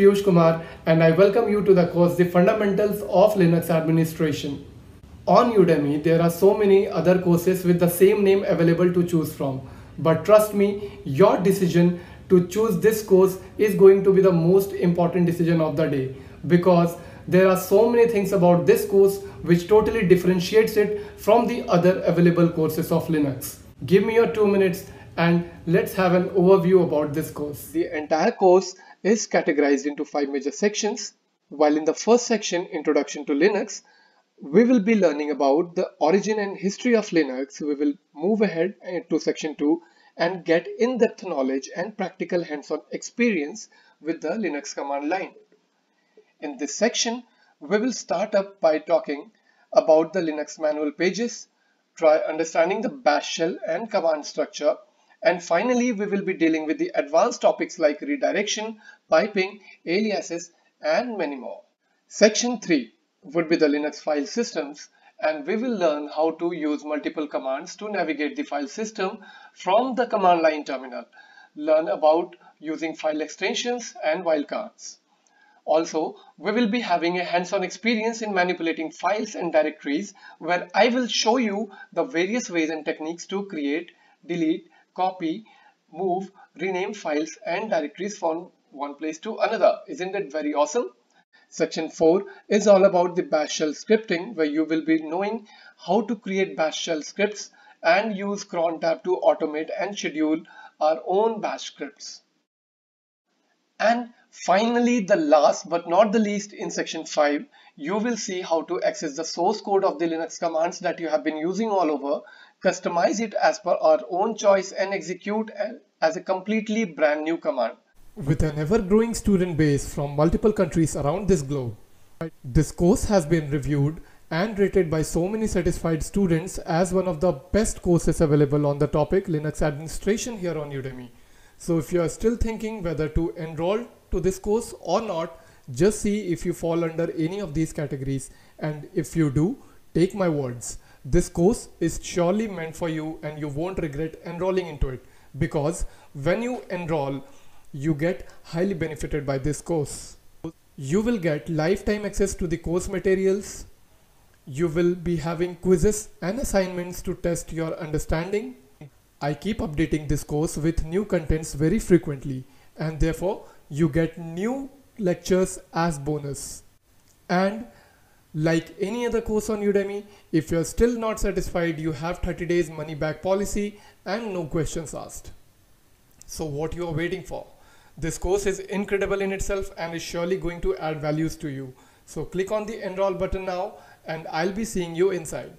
Piyush Kumar and I welcome you to the course The Fundamentals of Linux Administration. On Udemy, there are so many other courses with the same name available to choose from. But trust me, your decision to choose this course is going to be the most important decision of the day, because there are so many things about this course which totally differentiates it from the other available courses of Linux. Give me your 2 minutes and let's have an overview about this course. The entire course is categorized into 5 major sections. While in the first section, Introduction to Linux, we will be learning about the origin and history of Linux. We will move ahead to section 2 and get in-depth knowledge and practical hands-on experience with the Linux command line. In this section, we will start up by talking about the Linux manual pages, try understanding the bash shell and command structure, and finally we will be dealing with the advanced topics like redirection, piping, aliases, and many more. Section 3 would be the Linux file systems, and we will learn how to use multiple commands to navigate the file system from the command line terminal, learn about using file extensions and wildcards. Also, we will be having a hands-on experience in manipulating files and directories, where I will show you the various ways and techniques to create, delete, copy, move, rename files and directories from one place to another. Isn't it very awesome? Section 4 is all about the bash shell scripting, where you will be knowing how to create bash shell scripts and use cron tab to automate and schedule our own bash scripts. And finally, the last but not the least, in section 5, you will see how to access the source code of the Linux commands that you have been using all over, customize it as per our own choice, and execute as a completely brand new command. With an ever-growing student base from multiple countries around this globe, this course has been reviewed and rated by so many satisfied students as one of the best courses available on the topic Linux administration here on Udemy. So if you are still thinking whether to enroll to this course or not, just see if you fall under any of these categories, and if you do, take my words, this course is surely meant for you and you won't regret enrolling into it, because when you enroll, you get highly benefited by this course. You will get lifetime access to the course materials. You will be having quizzes and assignments to test your understanding. I keep updating this course with new contents very frequently, and therefore you get new lectures as bonus. And like any other course on Udemy, if you're still not satisfied, you have 30 days money back policy and no questions asked. So what you are waiting for? This course is incredible in itself and is surely going to add values to you. So click on the enroll button now and I'll be seeing you inside.